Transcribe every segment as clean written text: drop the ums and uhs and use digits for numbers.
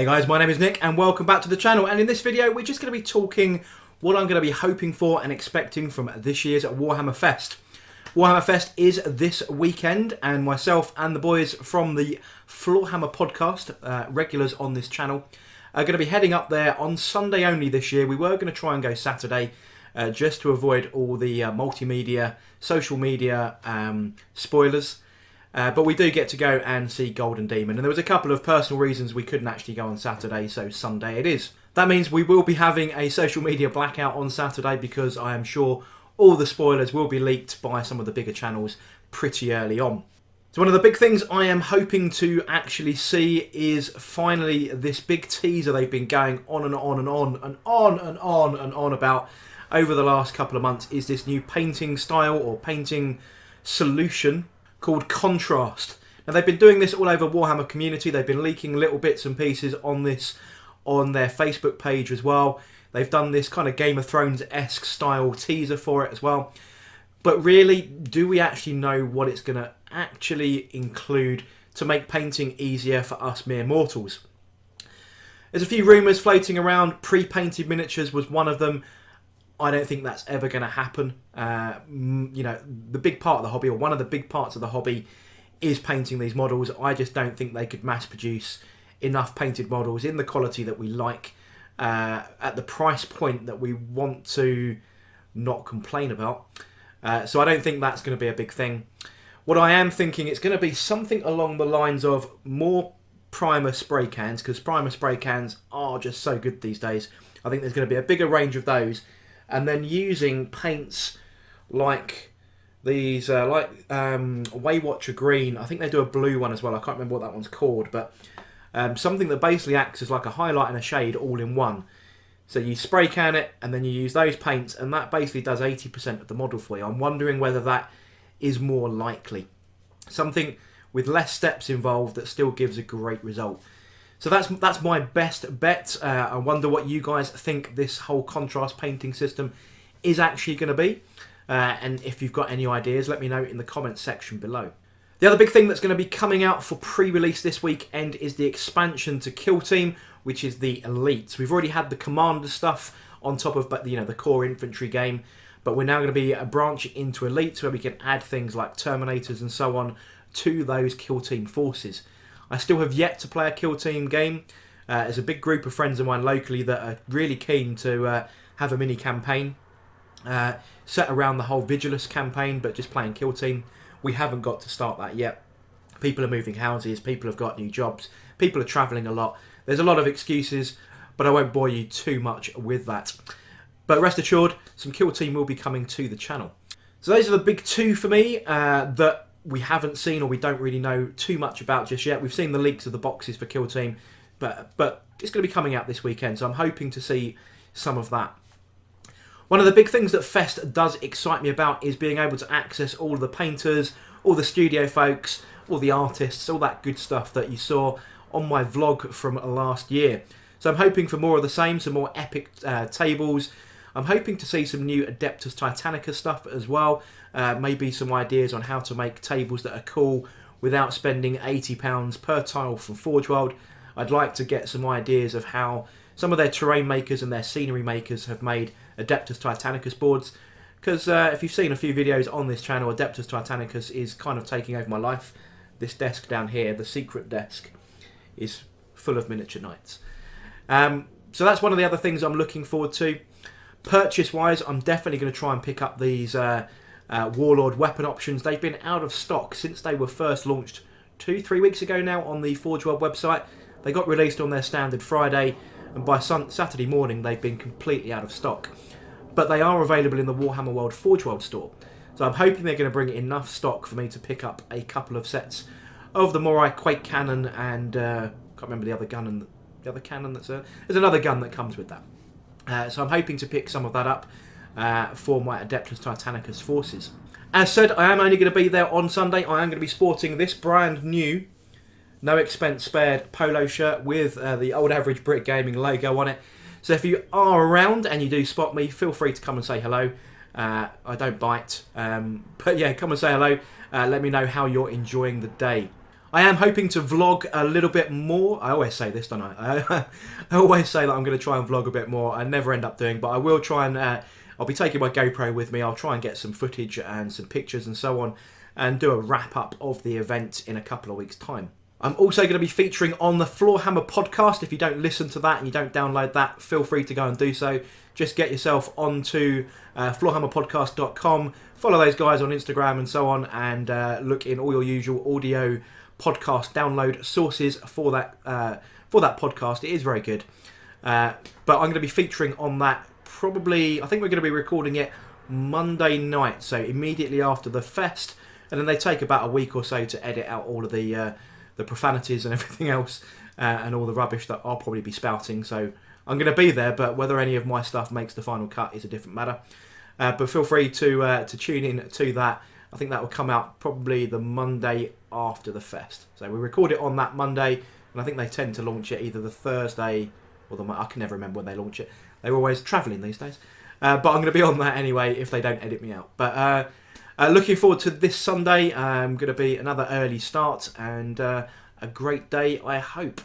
Hey guys, my name is Nick and welcome back to the channel, and in this video we're just going to be talking what I'm going to be hoping for and expecting from this year's Warhammer Fest. Warhammer Fest is this weekend, and myself and the boys from the Floorhammer podcast, regulars on this channel, are going to be heading up there on Sunday only this year. We were going to try and go Saturday just to avoid all the multimedia, social media spoilers. But we do get to go and see Golden Demon, and there was a couple of personal reasons we couldn't actually go on Saturday, so Sunday it is. That means we will be having a social media blackout on Saturday because I am sure all the spoilers will be leaked by some of the bigger channels pretty early on. So one of the big things I am hoping to actually see is finally this big teaser they've been going on and on and on and on and on and on about over the last couple of months, is this new painting style or painting solution called Contrast. Now they've been doing this all over Warhammer community. They've been leaking little bits and pieces on this on their Facebook page as well. They've done this kind of Game of Thrones-esque style teaser for it as well. But really, do we actually know what it's going to actually include to make painting easier for us mere mortals? There's a few rumours floating around. Pre-painted miniatures was one of them. I don't think that's ever going to happen. You know, the big part of the hobby, or one of the big parts of the hobby, is painting these models. I just don't think they could mass produce enough painted models in the quality that we like, at the price point that we want to not complain about. So I don't think that's going to be a big thing. What I am thinking, it's going to be something along the lines of more primer spray cans, because primer spray cans are just so good these days. I think there's going to be a bigger range of those. And then using paints like these, Waywatcher Green. I think they do a blue one as well. I can't remember what that one's called, but something that basically acts as like a highlight and a shade all in one. So you spray can it, and then you use those paints, and that basically does 80% of the model for you. I'm wondering whether that is more likely. Something with less steps involved that still gives a great result. So that's my best bet. I wonder what you guys think this whole contrast painting system is actually going to be. And if you've got any ideas, let me know in the comments section below. The other big thing that's going to be coming out for pre-release this weekend is the expansion to Kill Team, which is the Elites. We've already had the Commander stuff on top of the core infantry game, but we're now going to be branching into Elites, where we can add things like Terminators and so on to those Kill Team forces. I still have yet to play a Kill Team game. There's a big group of friends of mine locally that are really keen to have a mini campaign set around the whole Vigilus campaign, but just playing Kill Team. We haven't got to start that yet. People are moving houses, people have got new jobs, people are travelling a lot. There's a lot of excuses, but I won't bore you too much with that. But rest assured, some Kill Team will be coming to the channel. So those are the big two for me that we haven't seen, or we don't really know too much about just yet. We've seen the leaks of the boxes for Kill Team, but it's going to be coming out this weekend, so I'm hoping to see some of that. One of the big things that Fest does excite me about is being able to access all the painters, all the studio folks, all the artists, all that good stuff that you saw on my vlog from last year. So I'm hoping for more of the same, some more epic tables. I'm hoping to see some new Adeptus Titanicus stuff as well. Maybe some ideas on how to make tables that are cool without spending £80 per tile from Forge World. I'd like to get some ideas of how some of their terrain makers and their scenery makers have made Adeptus Titanicus boards. Because if you've seen a few videos on this channel, Adeptus Titanicus is kind of taking over my life. This desk down here, the secret desk, is full of miniature knights. So that's one of the other things I'm looking forward to. Purchase-wise, I'm definitely going to try and pick up these Warlord weapon options. They've been out of stock since they were first launched 2-3 weeks ago now on the Forge World website. They got released on their standard Friday, and by Saturday morning they've been completely out of stock. But they are available in the Warhammer World Forge World store. So I'm hoping they're going to bring enough stock for me to pick up a couple of sets of the Morai Quake Cannon and can't remember the other gun and the other cannon that's there's another gun that comes with that. So I'm hoping to pick some of that up for my Adeptus Titanicus forces. As said, I am only going to be there on Sunday. I am going to be sporting this brand new, no expense spared polo shirt with the Old Average Brit Gaming logo on it. So if you are around and you do spot me, feel free to come and say hello. I don't bite, but yeah, come and say hello. Let me know how you're enjoying the day. I am hoping to vlog a little bit more. I always say this, don't I? I always say that I'm going to try and vlog a bit more. I never end up doing, but I will try and... I'll be taking my GoPro with me. I'll try and get some footage and some pictures and so on, and do a wrap-up of the event in a couple of weeks' time. I'm also going to be featuring on the Floorhammer podcast. If you don't listen to that and you don't download that, feel free to go and do so. Just get yourself onto floorhammerpodcast.com, follow those guys on Instagram and so on, and look in all your usual audio podcast download sources for that podcast. It is very good. But I'm going to be featuring on that probably, I think we're going to be recording it Monday night, so immediately after the fest, and then they take about a week or so to edit out all of the profanities and everything else, and all the rubbish that I'll probably be spouting. So I'm going to be there, but whether any of my stuff makes the final cut is a different matter. But feel free to tune in to that. I think that will come out probably the Monday after the fest. So we record it on that Monday, and I think they tend to launch it either the Thursday or I can never remember when they launch it. They're always travelling these days. But I'm going to be on that anyway if they don't edit me out. But looking forward to this Sunday. Going to be another early start and a great day, I hope.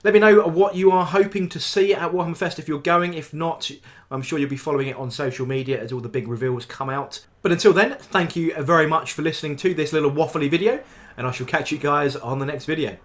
Let me know what you are hoping to see at Warhammer Fest if you're going. If not, I'm sure you'll be following it on social media as all the big reveals come out. But until then, thank you very much for listening to this little waffly video, and I shall catch you guys on the next video.